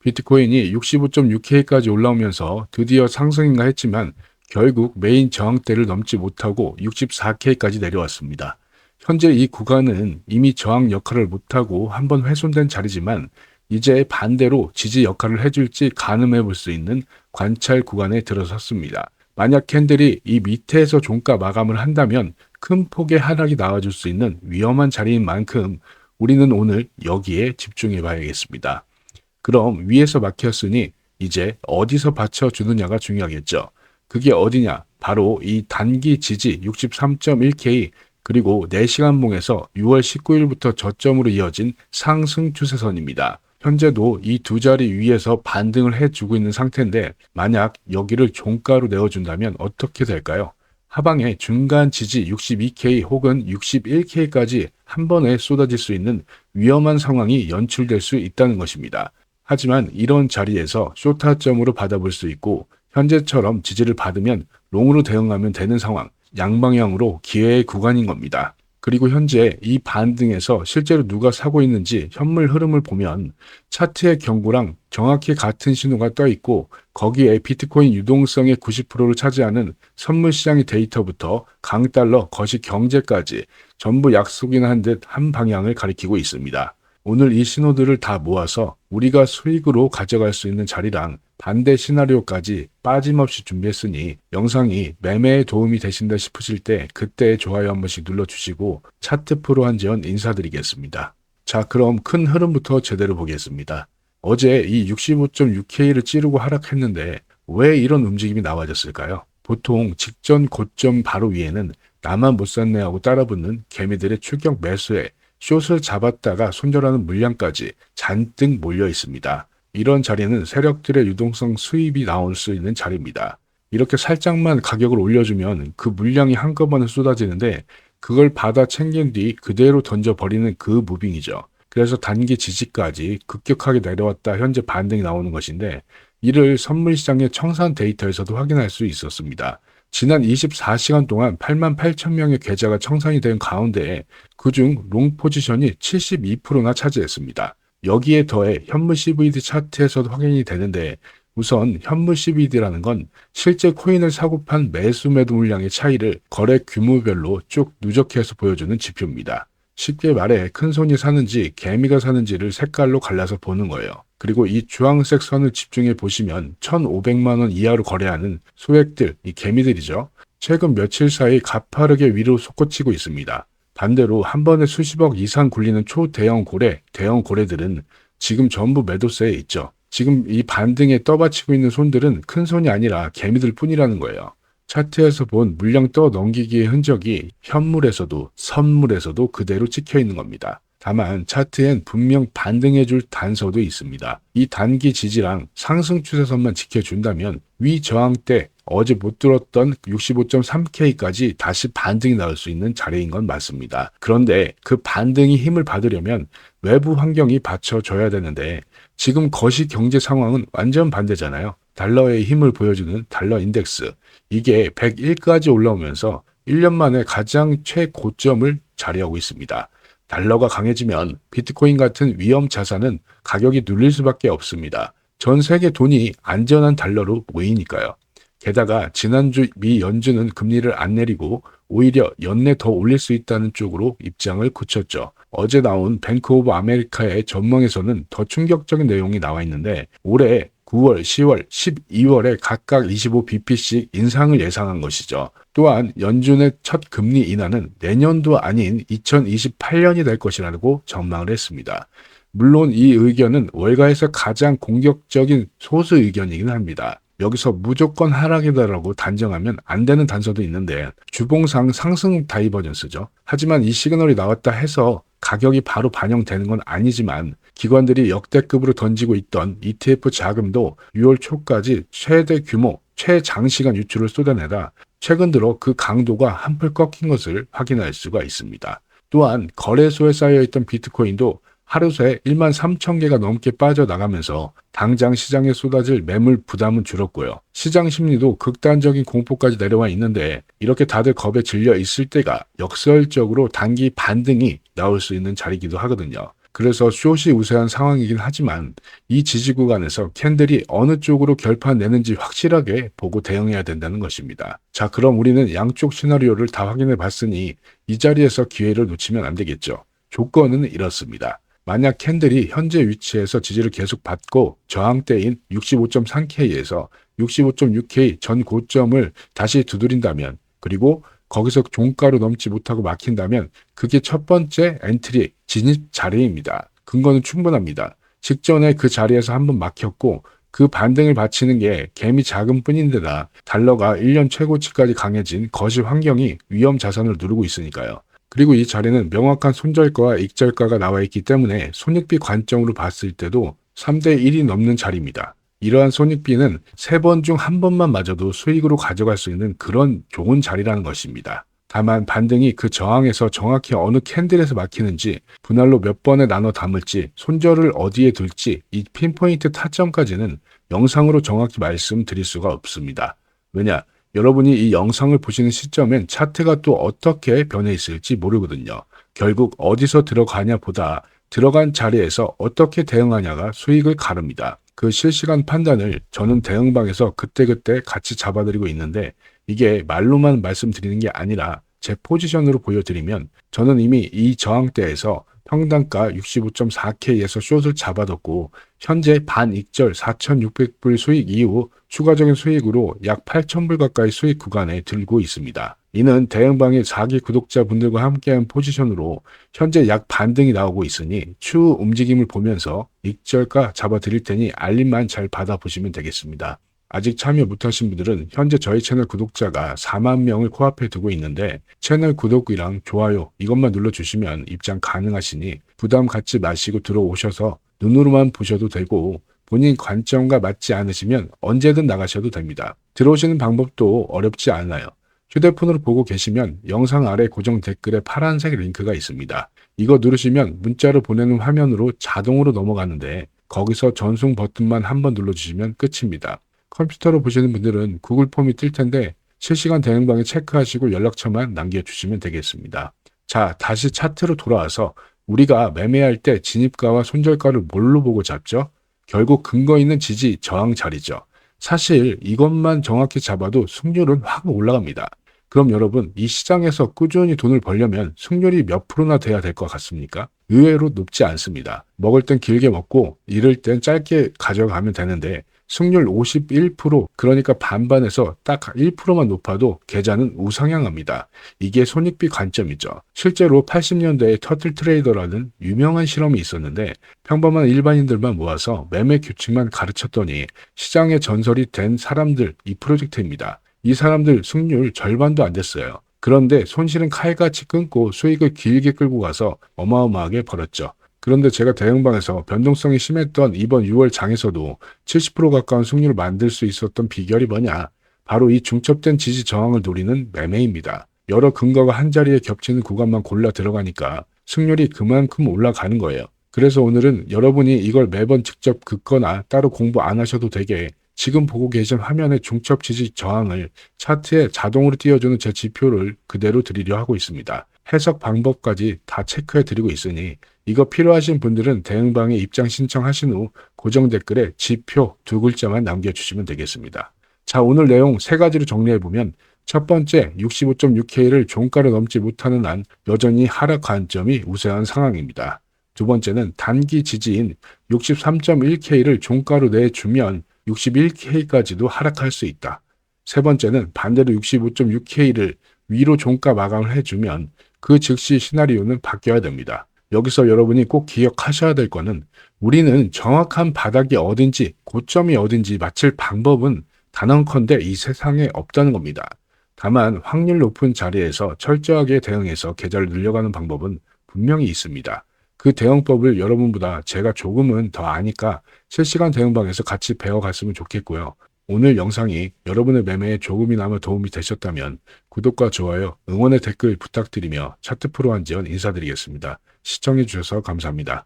비트코인이 65.6K까지 올라오면서 드디어 상승인가 했지만 결국 메인 저항대를 넘지 못하고 64K까지 내려왔습니다. 현재 이 구간은 이미 저항 역할을 못하고 한번 훼손된 자리지만 이제 반대로 지지 역할을 해줄지 가늠해 볼 수 있는 관찰 구간에 들어섰습니다. 만약 캔들이 이 밑에서 종가 마감을 한다면 큰 폭의 하락이 나와줄 수 있는 위험한 자리인 만큼 우리는 오늘 여기에 집중해 봐야겠습니다. 그럼 위에서 막혔으니 이제 어디서 받쳐주느냐가 중요하겠죠. 그게 어디냐? 바로 이 단기 지지 63.1K 그리고 4시간봉에서 6월 19일부터 저점으로 이어진 상승 추세선입니다. 현재도 이 두 자리 위에서 반등을 해주고 있는 상태인데 만약 여기를 종가로 내어준다면 어떻게 될까요? 하방에 중간 지지 62K 혹은 61K까지 한 번에 쏟아질 수 있는 위험한 상황이 연출될 수 있다는 것입니다. 하지만 이런 자리에서 숏타점으로 받아볼 수 있고 현재처럼 지지를 받으면 롱으로 대응하면 되는 상황, 양방향으로 기회의 구간인 겁니다. 그리고 현재 이 반등에서 실제로 누가 사고 있는지 현물 흐름을 보면 차트의 경고랑 정확히 같은 신호가 떠 있고 거기에 비트코인 유동성의 90%를 차지하는 선물 시장의 데이터부터 강달러, 거시 경제까지 전부 약속이나 한 듯 한 방향을 가리키고 있습니다. 오늘 이 신호들을 다 모아서 우리가 수익으로 가져갈 수 있는 자리랑 반대 시나리오까지 빠짐없이 준비했으니 영상이 매매에 도움이 되신다 싶으실 때 그때 좋아요 한 번씩 눌러주시고 차트 프로 한지연 인사드리겠습니다. 자, 그럼 큰 흐름부터 제대로 보겠습니다. 어제 이 65.6K를 찌르고 하락했는데 왜 이런 움직임이 나와졌을까요? 보통 직전 고점 바로 위에는 나만 못 샀네 하고 따라붙는 개미들의 출격 매수에 숏을 잡았다가 손절하는 물량까지 잔뜩 몰려 있습니다. 이런 자리는 세력들의 유동성 수입이 나올 수 있는 자리입니다. 이렇게 살짝만 가격을 올려주면 그 물량이 한꺼번에 쏟아지는데 그걸 받아 챙긴 뒤 그대로 던져버리는 그 무빙이죠. 그래서 단기 지지까지 급격하게 내려왔다 현재 반등이 나오는 것인데 이를 선물시장의 청산 데이터에서도 확인할 수 있었습니다. 지난 24시간 동안 88,000명의 계좌가 청산이 된 가운데 그중 롱 포지션이 72%나 차지했습니다. 여기에 더해 현물 CVD 차트에서도 확인이 되는데 우선 현물 CVD라는 건 실제 코인을 사고 판 매수 매도 물량의 차이를 거래 규모별로 쭉 누적해서 보여주는 지표입니다. 쉽게 말해 큰 손이 사는지 개미가 사는지를 색깔로 갈라서 보는 거예요. 그리고 이 주황색 선을 집중해 보시면 1,500만 원 이하로 거래하는 소액들, 이 개미들이죠. 최근 며칠 사이 가파르게 위로 솟구치고 있습니다. 반대로 한 번에 수십억 이상 굴리는 초대형 고래, 대형 고래들은 지금 전부 매도세에 있죠. 지금 이 반등에 떠받치고 있는 손들은 큰 손이 아니라 개미들 뿐이라는 거예요. 차트에서 본 물량 떠 넘기기의 흔적이 현물에서도 선물에서도 그대로 찍혀 있는 겁니다. 다만 차트엔 분명 반등해줄 단서도 있습니다. 이 단기 지지랑 상승 추세선만 지켜준다면 위 저항대 어제 못 들었던 65.3K까지 다시 반등이 나올 수 있는 자리인 건 맞습니다. 그런데 그 반등이 힘을 받으려면 외부 환경이 받쳐줘야 되는데 지금 거시 경제 상황은 완전 반대잖아요. 달러의 힘을 보여주는 달러 인덱스. 이게 101까지 올라오면서 1년 만에 가장 최고점을 자리하고 있습니다. 달러가 강해지면 비트코인 같은 위험 자산은 가격이 눌릴 수밖에 없습니다. 전 세계 돈이 안전한 달러로 모이니까요. 게다가 지난주 미 연준은 금리를 안 내리고 오히려 연내 더 올릴 수 있다는 쪽으로 입장을 굳혔죠. 어제 나온 뱅크 오브 아메리카의 전망에서는 더 충격적인 내용이 나와 있는데 올해 9월, 10월, 12월에 각각 25bp씩 인상을 예상한 것이죠. 또한 연준의 첫 금리 인하는 내년도 아닌 2028년이 될 것이라고 전망을 했습니다. 물론 이 의견은 월가에서 가장 공격적인 소수 의견이긴 합니다. 여기서 무조건 하락이다라고 단정하면 안 되는 단서도 있는데 주봉상 상승 다이버전스죠. 하지만 이 시그널이 나왔다 해서 가격이 바로 반영되는 건 아니지만 기관들이 역대급으로 던지고 있던 ETF 자금도 6월 초까지 최대 규모, 최장시간 유출을 쏟아내다 최근 들어 그 강도가 한풀 꺾인 것을 확인할 수가 있습니다. 또한 거래소에 쌓여있던 비트코인도 하루 새 13,000개가 넘게 빠져나가면서 당장 시장에 쏟아질 매물 부담은 줄었고요. 시장 심리도 극단적인 공포까지 내려와 있는데 이렇게 다들 겁에 질려 있을 때가 역설적으로 단기 반등이 나올 수 있는 자리이기도 하거든요. 그래서 숏이 우세한 상황이긴 하지만 이 지지 구간에서 캔들이 어느 쪽으로 결판 내는지 확실하게 보고 대응해야 된다는 것입니다. 자, 그럼 우리는 양쪽 시나리오를 다 확인해 봤으니 이 자리에서 기회를 놓치면 안 되겠죠. 조건은 이렇습니다. 만약 캔들이 현재 위치에서 지지를 계속 받고 저항대인 65.3K에서 65.6K 전 고점을 다시 두드린다면, 그리고 거기서 종가로 넘지 못하고 막힌다면 그게 첫 번째 엔트리 진입 자리입니다. 근거는 충분합니다. 직전에 그 자리에서 한번 막혔고 그 반등을 받치는 게 개미 자금 뿐인데다 달러가 1년 최고치까지 강해진 거시 환경이 위험 자산을 누르고 있으니까요. 그리고 이 자리는 명확한 손절가와 익절가가 나와 있기 때문에 손익비 관점으로 봤을 때도 3대 1이 넘는 자리입니다. 이러한 손익비는 3번 중 한 번만 맞아도 수익으로 가져갈 수 있는 그런 좋은 자리라는 것입니다. 다만 반등이 그 저항에서 정확히 어느 캔들에서 막히는지, 분할로 몇 번에 나눠 담을지, 손절을 어디에 둘지 이 핀포인트 타점까지는 영상으로 정확히 말씀드릴 수가 없습니다. 왜냐? 여러분이 이 영상을 보시는 시점엔 차트가 또 어떻게 변해 있을지 모르거든요. 결국 어디서 들어가냐 보다 들어간 자리에서 어떻게 대응하냐가 수익을 가릅니다. 그 실시간 판단을 저는 대응방에서 그때그때 같이 잡아드리고 있는데, 이게 말로만 말씀드리는 게 아니라 제 포지션으로 보여드리면 저는 이미 이 저항대에서 평단가 65.4K에서 숏을 잡아뒀고 현재 반익절 4,600불 수익 이후 추가적인 수익으로 약 8,000불 가까이 수익 구간에 들고 있습니다. 이는 대응방의 4기 구독자분들과 함께한 포지션으로 현재 약 반등이 나오고 있으니 추후 움직임을 보면서 익절가 잡아드릴 테니 알림만 잘 받아보시면 되겠습니다. 아직 참여 못하신 분들은 현재 저희 채널 구독자가 4만 명을 코앞에 두고 있는데 채널 구독이랑 좋아요 이것만 눌러주시면 입장 가능하시니 부담 갖지 마시고 들어오셔서 눈으로만 보셔도 되고 본인 관점과 맞지 않으시면 언제든 나가셔도 됩니다. 들어오시는 방법도 어렵지 않아요. 휴대폰으로 보고 계시면 영상 아래 고정 댓글에 파란색 링크가 있습니다. 이거 누르시면 문자로 보내는 화면으로 자동으로 넘어가는데 거기서 전송 버튼만 한번 눌러주시면 끝입니다. 컴퓨터로 보시는 분들은 구글 폼이 뜰 텐데 실시간 대응방에 체크하시고 연락처만 남겨주시면 되겠습니다. 자, 다시 차트로 돌아와서 우리가 매매할 때 진입가와 손절가를 뭘로 보고 잡죠? 결국 근거 있는 지지, 저항 자리죠. 사실 이것만 정확히 잡아도 승률은 확 올라갑니다. 그럼 여러분, 이 시장에서 꾸준히 돈을 벌려면 승률이 몇 프로나 돼야 될 것 같습니까? 의외로 높지 않습니다. 먹을 땐 길게 먹고 잃을 땐 짧게 가져가면 되는데 승률 51%, 그러니까 반반에서 딱 1%만 높아도 계좌는 우상향합니다. 이게 손익비 관점이죠. 실제로 80년대에 터틀 트레이더라는 유명한 실험이 있었는데 평범한 일반인들만 모아서 매매 규칙만 가르쳤더니 시장에 전설이 된 사람들, 이 프로젝트입니다. 이 사람들 승률 절반도 안 됐어요. 그런데 손실은 칼같이 끊고 수익을 길게 끌고 가서 어마어마하게 벌었죠. 그런데 제가 대응방에서 변동성이 심했던 이번 6월 장에서도 70% 가까운 승률을 만들 수 있었던 비결이 뭐냐? 바로 이 중첩된 지지 저항을 노리는 매매입니다. 여러 근거가 한자리에 겹치는 구간만 골라 들어가니까 승률이 그만큼 올라가는 거예요. 그래서 오늘은 여러분이 이걸 매번 직접 긋거나 따로 공부 안 하셔도 되게 지금 보고 계신 화면의 중첩 지지 저항을 차트에 자동으로 띄워주는 제 지표를 그대로 드리려 하고 있습니다. 해석 방법까지 다 체크해 드리고 있으니 이거 필요하신 분들은 대응방에 입장 신청하신 후 고정 댓글에 지표 2글자만 남겨주시면 되겠습니다. 자, 오늘 내용 3가지로 정리해보면 첫 번째, 65.6K를 종가로 넘지 못하는 한 여전히 하락 관점이 우세한 상황입니다. 두 번째는 단기 지지인 63.1K를 종가로 내주면 61K까지도 하락할 수 있다. 세 번째는 반대로 65.6K를 위로 종가 마감을 해주면 그 즉시 시나리오는 바뀌어야 됩니다. 여기서 여러분이 꼭 기억하셔야 될 거는 우리는 정확한 바닥이 어딘지 고점이 어딘지 맞힐 방법은 단언컨대 이 세상에 없다는 겁니다. 다만 확률 높은 자리에서 철저하게 대응해서 계좌를 늘려가는 방법은 분명히 있습니다. 그 대응법을 여러분보다 제가 조금은 더 아니까 실시간 대응방에서 같이 배워갔으면 좋겠고요. 오늘 영상이 여러분의 매매에 조금이나마 도움이 되셨다면 구독과 좋아요, 응원의 댓글 부탁드리며 차트 프로 한지연 인사드리겠습니다. 시청해주셔서 감사합니다.